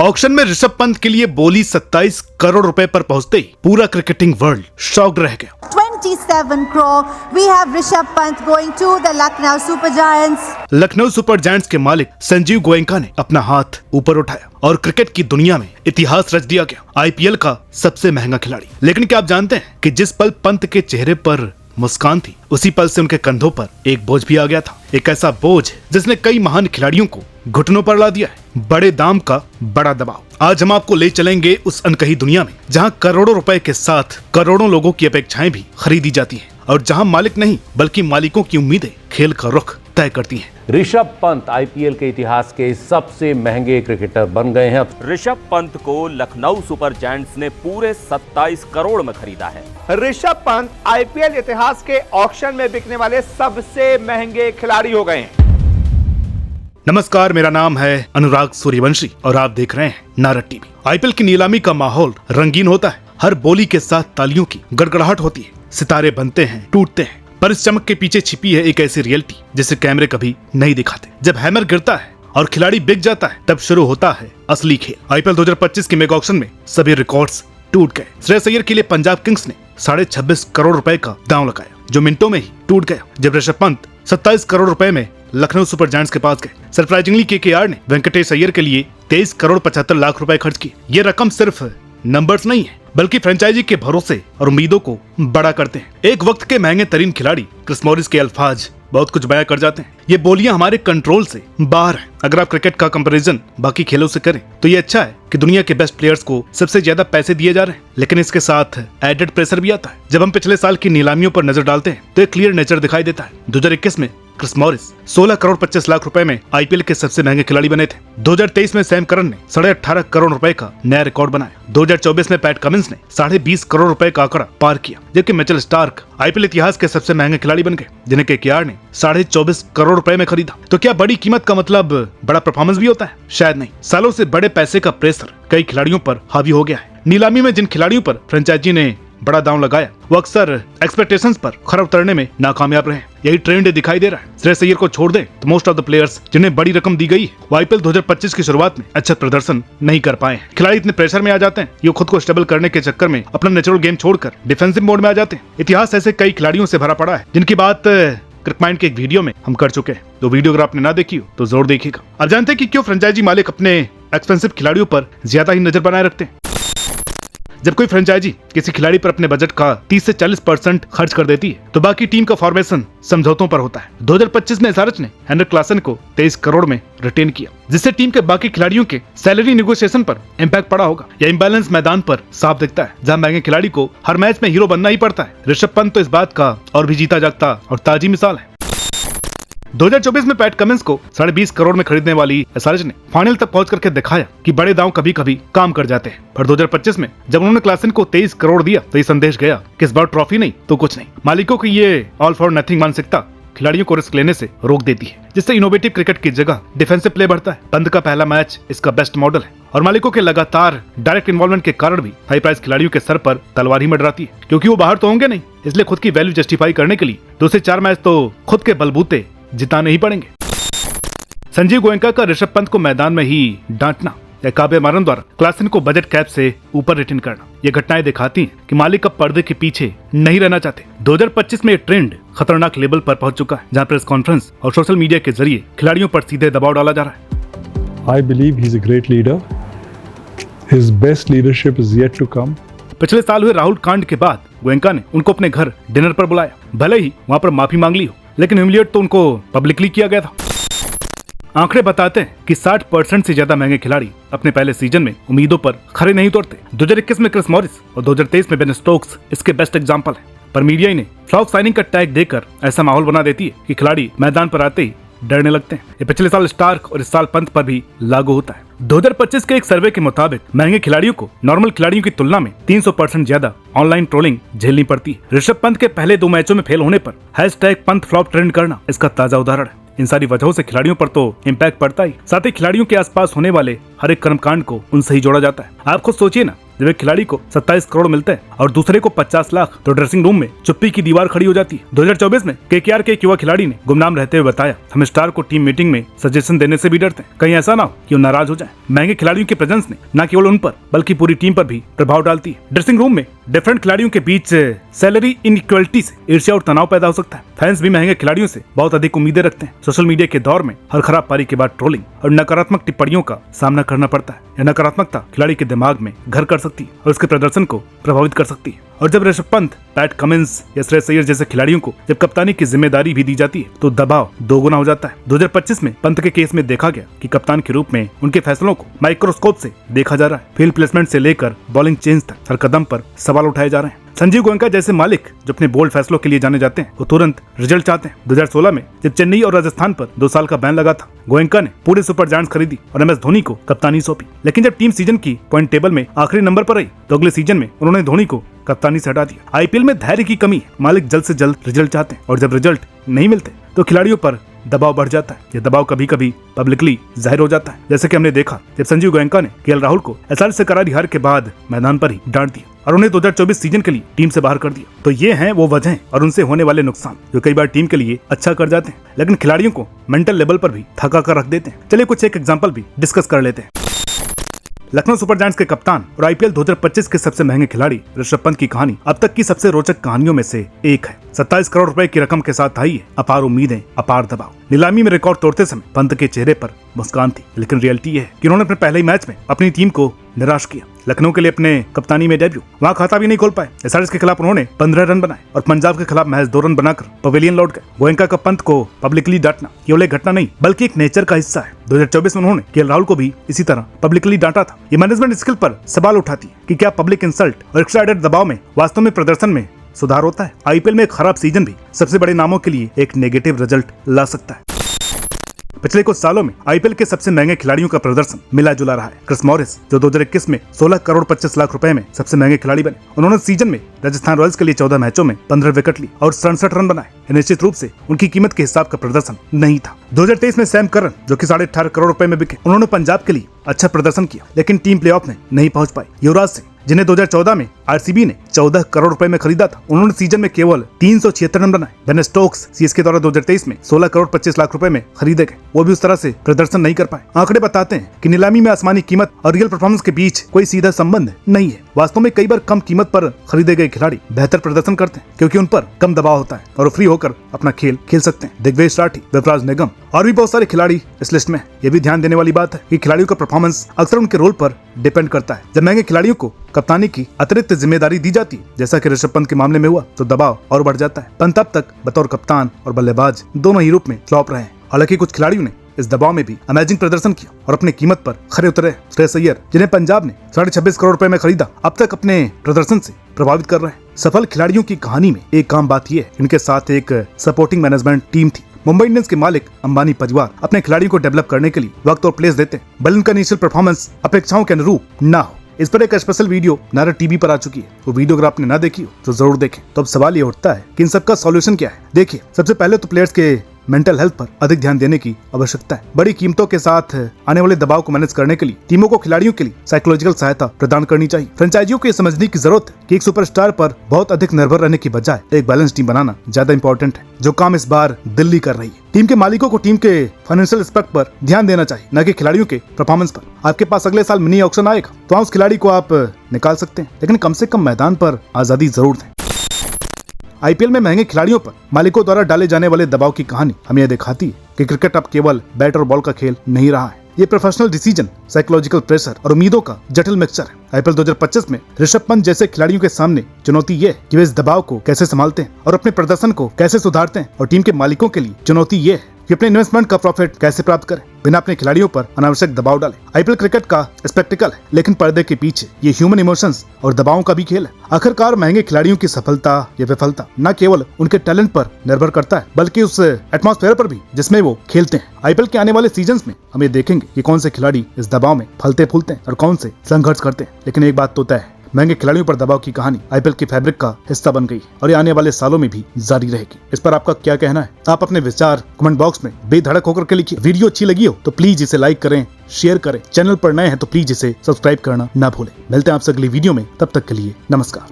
Auction में ऋषभ पंत के लिए बोली 27 करोड़ रुपए पर पहुंचते ही पूरा क्रिकेटिंग वर्ल्ड शॉक्ड रह गया। 27 crore. We have Rishabh Pant going to the Lucknow Super Giants. Lucknow super giants के मालिक संजीव गोयनका ने अपना हाथ ऊपर उठाया और क्रिकेट की दुनिया में इतिहास रच दिया गया, आईपीएल का सबसे महंगा खिलाड़ी। लेकिन क्या आप जानते हैं कि जिस पल पंत के चेहरे पर मुस्कान थी, उसी पल से उनके कंधों पर एक बोझ भी आ गया था। एक ऐसा बोझ जिसने कई महान खिलाड़ियों को घुटनों पर ला दिया है। बड़े दाम का बड़ा दबाव। आज हम आपको ले चलेंगे उस अनकही दुनिया में जहां करोड़ों रुपए के साथ करोड़ों लोगों की अपेक्षाएं भी खरीदी जाती हैं और जहां मालिक नहीं बल्कि मालिकों की उम्मीदें खेल का रुख तय करती हैं। ऋषभ पंत आईपीएल के इतिहास के सबसे महंगे क्रिकेटर बन गए हैं। ऋषभ पंत को लखनऊ सुपर जायंट्स ने पूरे 27 करोड़ में खरीदा है। ऋषभ पंत आईपीएल इतिहास के ऑक्शन में बिकने वाले सबसे महंगे खिलाड़ी हो गए हैं। नमस्कार, मेरा नाम है अनुराग सूर्यवंशी और आप देख रहे हैं नारद टीवी। आईपीएल की नीलामी का माहौल रंगीन होता है। हर बोली के साथ तालियों की गड़गड़ाहट होती है। सितारे बनते हैं, टूटते हैं, पर इस चमक के पीछे छिपी है एक ऐसी रियलिटी जिसे कैमरे कभी नहीं दिखाते। जब हैमर गिरता है और खिलाड़ी बिक जाता है, तब शुरू होता है असली खेल। आईपीएल 2025 के मेगा ऑक्शन में सभी रिकॉर्ड्स टूट गए। श्रेयस अय्यर के लिए पंजाब किंग्स ने 26.5 करोड़ रुपए का दांव लगाया, जो मिनटों में ही टूट गया। जब ऋषभ पंत 27 करोड़ रुपए में लखनऊ सुपर जायंट्स के पास गए। सरप्राइजिंगली केकेआर ने वेंकटेश अय्यर के लिए 23 करोड़ 75 लाख रुपए खर्च किए। ये रकम सिर्फ नंबर्स नहीं है, बल्कि फ्रेंचाइजी के भरोसे और उम्मीदों को बड़ा करते हैं। एक वक्त के महंगे तरीन खिलाड़ी क्रिस मॉरिस के अल्फाज बहुत कुछ बयां कर जाते हैं। ये बोलियां हमारे कंट्रोल से बाहर हैं। अगर आप क्रिकेट का कंपैरिजन बाकी खेलों से करें तो ये अच्छा है कि दुनिया के बेस्ट प्लेयर्स को सबसे ज्यादा पैसे दिए जा रहे हैं, लेकिन इसके साथ एडेड प्रेशर भी आता है। जब हम पिछले साल की नीलामियों पर नजर डालते हैं तो एक क्लियर नेचर दिखाई देता है। 2021 में क्रिस मॉरिस 16 करोड़ 25 लाख रुपए में आईपीएल के सबसे महंगे खिलाड़ी बने थे। 2023 में सैम करन ने 18.5 करोड़ रुपए का नया रिकॉर्ड बनाया। 2024 में पैट कमिंस ने 20.5 करोड़ रुपए का आंकड़ा पार किया, जबकि मिचेल स्टार्क आईपीएल इतिहास के सबसे महंगे खिलाड़ी बन गए, जिन्हें केकेआर ने 24.5 करोड़ रुपए में खरीदा। तो क्या बड़ी कीमत का मतलब बड़ा परफॉर्मेंस भी होता है? शायद नहीं। सालों से बड़े पैसे का प्रेशर कई खिलाड़ियों पर हावी हो गया है। नीलामी में जिन खिलाड़ियों पर फ्रेंचाइजी ने बड़ा दांव लगाया, वो अक्सर एक्सपेक्टेशंस पर खरा उतरने में नाकामयाब रहे। यही ट्रेंड दिखाई दे रहा है। श्रेयस अय्यर को छोड़ दें तो मोस्ट ऑफ द प्लेयर्स जिन्हें बड़ी रकम दी गई है, वो आईपीएल 2025 की शुरुआत में अच्छा प्रदर्शन नहीं कर पाए हैं। खिलाड़ी इतने प्रेशर में आ जाते हैं, ये खुद को स्टेबल करने के चक्कर में अपना नेचुरल गेम छोड़कर डिफेंसिव मोड में आ जाते हैं। इतिहास ऐसे कई खिलाड़ियों से भरा पड़ा है जिनकी बात क्रिकमाइंड के एक वीडियो में हम कर चुके हैं। तो वीडियो अगर आपने ना देखी हो तो जरूर देखिएगा। अब जानते हैं कि क्यों फ्रेंचाइजी मालिक अपने एक्सपेंसिव खिलाड़ियों पर ज्यादा ही नजर बनाए रखते हैं। जब कोई फ्रेंचाइजी किसी खिलाड़ी पर अपने बजट का 30 से 40% खर्च कर देती है, तो बाकी टीम का फॉर्मेशन समझौतों पर होता है। 2025 में एसआरएच ने हेनरिक क्लासन को 23 करोड़ में रिटेन किया, जिससे टीम के बाकी खिलाड़ियों के सैलरी नेगोशिएशन पर इम्पैक्ट पड़ा होगा। यह इम्बैलेंस मैदान पर साफ दिखता है, जहां महंगे खिलाड़ी को हर मैच में हीरो बनना ही पड़ता है। ऋषभ पंत तो इस बात का और भी जीता जागता और ताजी मिसाल है। 2024 में पैट कमिंस को 20.5 करोड़ में खरीदने वाली एसआरएच ने फाइनल तक पहुंच करके दिखाया कि बड़े दांव कभी कभी काम कर जाते हैं। पर 2025 में जब उन्होंने क्लासन को 23 करोड़ दिया तो ये संदेश गया कि इस बार ट्रॉफी नहीं तो कुछ नहीं। मालिकों की ये ऑल फॉर नथिंग मानसिकता खिलाड़ियों को रिस्क लेने से रोक देती है, जिससे इनोवेटिव क्रिकेट की जगह डिफेंसिव प्ले बढ़ता है। पंत का पहला मैच इसका बेस्ट मॉडल है और मालिकों के लगातार डायरेक्ट इन्वॉल्वमेंट के कारण भी हाई प्राइस खिलाड़ियों के सर पर तलवार ही मंडराती है, क्योंकि वो बाहर तो होंगे नहीं, इसलिए खुद की वैल्यू जस्टिफाई करने के लिए 2 से 4 मैच तो खुद के बलबूते जिताने ही पड़ेंगे। संजीव गोयनका का ऋषभ पंत को मैदान में ही डांटना या काबे मारन द्वारा क्लासन को बजट कैप से ऊपर रिटेन करना, ये घटनाएं दिखाती हैं कि मालिक अब पर्दे के पीछे नहीं रहना चाहते। 2025 में ये ट्रेंड खतरनाक लेवल पर पहुंच चुका है, जहां प्रेस कॉन्फ्रेंस और सोशल मीडिया के जरिए खिलाड़ियों पर सीधे दबाव डाला जा रहा है। I believe he's a great leader. His best leadership is yet to come. पिछले साल हुए राहुल कांड के बाद गोयनका ने उनको अपने घर डिनर पर बुलाया। भले ही वहां पर माफी मांग ली हो, लेकिन ह्यूमिलिएट तो उनको पब्लिकली किया गया था। आंकड़े बताते हैं कि 60% से ज्यादा महंगे खिलाड़ी अपने पहले सीजन में उम्मीदों पर खरे नहीं उतरते। 2021 में क्रिस मॉरिस और 2023 में बेन स्टोक्स इसके बेस्ट एग्जांपल है। पर मीडिया ने फ्लॉप साइनिंग का टैग देकर ऐसा माहौल बना देती है कि खिलाड़ी मैदान पर आते ही डरने लगते हैं। ये पिछले साल स्टार्क और इस साल पंत पर भी लागू होता है। 2025 के एक सर्वे के मुताबिक महंगे खिलाड़ियों को नॉर्मल खिलाड़ियों की तुलना में 300% ज्यादा ऑनलाइन ट्रोलिंग झेलनी पड़ती है। ऋषभ पंत के पहले 2 मैचों में फेल होने पर #पंत फ्लॉप ट्रेंड करना इसका ताजा उदाहरण है। इन सारी वजहों से खिलाड़ियों पर तो इम्पैक्ट पड़ता ही, साथ ही खिलाड़ियों के आसपास होने वाले हर एक कर्मकांड को उनसे ही जोड़ा जाता है। आप खुद सोचिए ना, जब एक खिलाड़ी को 27 करोड़ मिलते हैं और दूसरे को 50 लाख, तो ड्रेसिंग रूम में चुप्पी की दीवार खड़ी हो जाती है। 2024 में केकेआर के एक युवा खिलाड़ी ने गुमनाम रहते हुए बताया, हम स्टार को टीम मीटिंग में सजेशन देने से भी डरते हैं, कहीं ऐसा ना हो कि वो नाराज हो जाए। महंगे खिलाड़ियों की प्रेजेंस ने न केवल उन पर बल्कि पूरी टीम पर भी प्रभाव डालती है। ड्रेसिंग रूम में डिफरेंट खिलाड़ियों के बीच सैलरी इनइक्वालिटी से ईर्ष्या और तनाव पैदा हो सकता है। फैंस भी महंगे खिलाड़ियों से बहुत अधिक उम्मीदें रखते हैं। सोशल मीडिया के दौर में हर खराब पारी के बाद ट्रोलिंग और नकारात्मक टिप्पणियों का सामना करना पड़ता है। यह नकारात्मकता खिलाड़ी के दिमाग में घर कर सकती है और उसके प्रदर्शन को प्रभावित कर सकती है। और जब ऋषभ पंत, पैट कमिंस या श्रेयस अय्यर जैसे खिलाड़ियों को जब कप्तानी की जिम्मेदारी भी दी जाती है तो दबाव दोगुना हो जाता है। 2025 में पंत के केस में देखा गया कि कप्तान के रूप में उनके फैसलों को माइक्रोस्कोप से देखा जा रहा है। फील्ड प्लेसमेंट से लेकर बॉलिंग चेंज तक हर कदम पर सवाल उठाए जा रहे हैं। संजीव गोयनका जैसे मालिक जो अपने बोल्ड फैसलों के लिए जाने जाते हैं, वो तुरंत रिजल्ट चाहते हैं। 2016 में जब चेन्नई और राजस्थान पर 2 साल का बैन लगा था, गोयनका ने पूरे सुपर जायंट्स खरीदी और MS धोनी को कप्तानी सौंपी। लेकिन जब टीम सीजन की पॉइंट टेबल में आखिरी नंबर पर आई तो अगले सीजन में उन्होंने धोनी को कप्तानी से हटा दिया। IPL में धैर्य की कमी है। मालिक जल्द से जल्द रिजल्ट चाहते हैं और जब रिजल्ट नहीं मिलते तो खिलाड़ियों पर दबाव बढ़ जाता है। यह दबाव कभी कभी पब्लिकली जाहिर हो जाता है, जैसे कि हमने देखा जब संजीव गोयनका ने KL राहुल को SRH से करारी हार के बाद मैदान पर ही डांट दिया और उन्हें 2024 सीजन के लिए टीम से बाहर कर दिया। तो ये हैं वो वजह और उनसे होने वाले नुकसान जो कई बार टीम के लिए अच्छा कर जाते हैं लेकिन खिलाड़ियों को मेंटल लेवल पर भी थका कर रख देते हैं। चलिए कुछ एक एग्जाम्पल भी डिस्कस कर लेते हैं। लखनऊ सुपर जायंट्स के कप्तान और IPL 2025 के सबसे महंगे खिलाड़ी ऋषभ पंत की कहानी अब तक की सबसे रोचक कहानियों में से एक है। 27 करोड़ रुपए की रकम के साथ आई है अपार उम्मीदें, अपार दबाव। नीलामी में रिकॉर्ड तोड़ते समय पंत के चेहरे पर मुस्कान थी, लेकिन रियलिटी यह है कि उन्होंने अपने पहले ही मैच में अपनी टीम को निराश किया। लखनऊ के लिए अपने कप्तानी में डेब्यू, वहां खाता भी नहीं खोल पाए। SRH के खिलाफ उन्होंने 15 रन बनाए और पंजाब के खिलाफ महज 2 रन बनाकर पवेलियन लौट गए। गोयनका का पंत को पब्लिकली डांटना केवल एक घटना नहीं बल्कि एक नेचर का हिस्सा है। 2024 में उन्होंने KL राहुल को भी इसी तरह पब्लिकली डांटा था। ये मैनेजमेंट स्किल पर सवाल उठाती है कि क्या पब्लिक इंसल्ट और एक्स्ट्रा एडेड दबाव में वास्तव में प्रदर्शन में सुधार होता है। IPL में एक खराब सीजन भी सबसे बड़े नामों के लिए एक नेगेटिव रिजल्ट ला सकता है। पिछले कुछ सालों में IPL के सबसे महंगे खिलाड़ियों का प्रदर्शन मिला जुला रहा है। क्रिस मॉरिस जो 2021 में 16 करोड़ 25 लाख रुपए में सबसे महंगे खिलाड़ी बने, उन्होंने सीजन में राजस्थान रॉयल्स के लिए 14 मैचों में 15 विकेट ली और 67 रन बनाए। निश्चित रूप से उनकी कीमत के हिसाब का प्रदर्शन नहीं था। 2023 में सैम करन जो कि 18.5 करोड़ रुपए में बिके, उन्होंने पंजाब के लिए अच्छा प्रदर्शन किया लेकिन टीम प्लेऑफ में नहीं पहुंच पाई। युवराज सिंह जिन्हें 2014 में RCB ने 14 करोड़ रुपए में खरीदा था, उन्होंने सीजन में केवल 376 रन बनाए। बेन स्टोक्स CSK द्वारा 2023 में 16 करोड़ 25 लाख रुपए में खरीदे गए, वो भी उस तरह से प्रदर्शन नहीं कर पाए। आंकड़े बताते हैं कि नीलामी में आसमानी कीमत और रियल परफॉर्मेंस के बीच कोई सीधा संबंध नहीं है। वास्तव में कई बार कम कीमत पर खरीदे गए खिलाड़ी बेहतर प्रदर्शन करते हैं क्योंकि उन पर कम दबाव होता है और फ्री होकर अपना खेल खेल सकते हैं। दिग्विजय राठी, विपराज निगम और भी बहुत सारे खिलाड़ी इस लिस्ट में है। ये भी ध्यान देने वाली बात है कि खिलाड़ियों का परफॉर्मेंस अक्सर उनके रोल पर डिपेंड करता है। जब महंगे खिलाड़ियों को कप्तानी की अतिरिक्त जिम्मेदारी दी जाती है, जैसा कि ऋषभ पंत के मामले में हुआ, तो दबाव और बढ़ जाता है। पंत अब तक बतौर कप्तान और बल्लेबाज दोनों ही रूप में फ्लॉप रहे हैं। हालांकि कुछ खिलाड़ियों ने इस दबाव में भी अमेजिंग प्रदर्शन किया और अपनी कीमत पर खरे उतरे। श्रेयस अय्यर जिन्हें पंजाब ने 26.5 करोड़ रुपए में खरीदा, अब तक अपने प्रदर्शन से प्रभावित कर रहे हैं। सफल खिलाड़ियों की कहानी में एक काम बात यह है, इनके साथ एक सपोर्टिंग मैनेजमेंट टीम थी। मुंबई इंडियंस के मालिक अंबानी परिवार अपने खिलाड़ियों को डेवलप करने के लिए वक्त और प्लेस देते हैं, भले उनका इनिशियल परफॉर्मेंस अपेक्षाओं के अनुरूप ना हो। इस पर एक स्पेशल वीडियो नारा टीवी पर आ चुकी है, वो वीडियो अगर आपने ना देखी हो तो जरूर देखें। तो अब सवाल ये उठता है कि इन सबका सॉल्यूशन क्या है। देखिए, सबसे पहले तो प्लेयर्स के मेंटल हेल्थ पर अधिक ध्यान देने की आवश्यकता है। बड़ी कीमतों के साथ आने वाले दबाव को मैनेज करने के लिए टीमों को खिलाड़ियों के लिए साइकोलॉजिकल सहायता प्रदान करनी चाहिए। फ्रेंचाइजियों को ये समझने की जरूरत है कि एक सुपरस्टार पर बहुत अधिक निर्भर रहने की बजाय एक बैलेंस टीम बनाना ज्यादा इंपॉर्टेंट है, जो काम इस बार दिल्ली कर रही है। टीम के मालिकों को टीम के फाइनेंशियल एस्पेक्ट पर ध्यान देना चाहिए, न कि खिलाड़ियों के परफॉर्मेंस पर। आपके पास अगले साल मिनी ऑक्शन आएगा तो उस खिलाड़ी को आप निकाल सकते हैं, लेकिन कम से कम मैदान पर आजादी जरूर दें। IPL में महंगे खिलाड़ियों पर मालिकों द्वारा डाले जाने वाले दबाव की कहानी हमें यह दिखाती है कि क्रिकेट अब केवल बैट और बॉल का खेल नहीं रहा है। ये प्रोफेशनल डिसीजन, साइकोलॉजिकल प्रेशर और उम्मीदों का जटिल मिक्सचर है। IPL 2025 में ऋषभ पंत जैसे खिलाड़ियों के सामने चुनौती ये है कि वे इस दबाव को कैसे संभालते हैं और अपने प्रदर्शन को कैसे सुधारते हैं, और टीम के मालिकों के लिए चुनौती ये है कि अपने इन्वेस्टमेंट का प्रॉफिट कैसे प्राप्त करें बिना अपने खिलाड़ियों पर अनावश्यक दबाव डालें। IPL क्रिकेट का स्पेक्टिकल है, लेकिन पर्दे के पीछे ये ह्यूमन इमोशंस और दबावों का भी खेल है। आखिरकार महंगे खिलाड़ियों की सफलता या विफलता न केवल उनके टैलेंट पर निर्भर करता है, बल्कि उस एटमॉस्फेयर पर भी जिसमें वो खेलते हैं। IPL के आने वाले सीजन्स में हम ये देखेंगे कि कौन से खिलाड़ी इस दबाव में फलते फूलते हैं और कौन से संघर्ष करते हैं। लेकिन एक बात तो तय है, महंगे खिलाड़ियों पर दबाव की कहानी आईपीएल की फैब्रिक का हिस्सा बन गई और ये आने वाले सालों में भी जारी रहेगी। इस पर आपका क्या कहना है? आप अपने विचार कमेंट बॉक्स में बेधड़क होकर के लिखिए। वीडियो अच्छी लगी हो तो प्लीज इसे लाइक करें, शेयर करें। चैनल पर नए हैं तो प्लीज इसे सब्सक्राइब करना ना भूलें। मिलते हैं आपसे अगली वीडियो में, तब तक के लिए नमस्कार।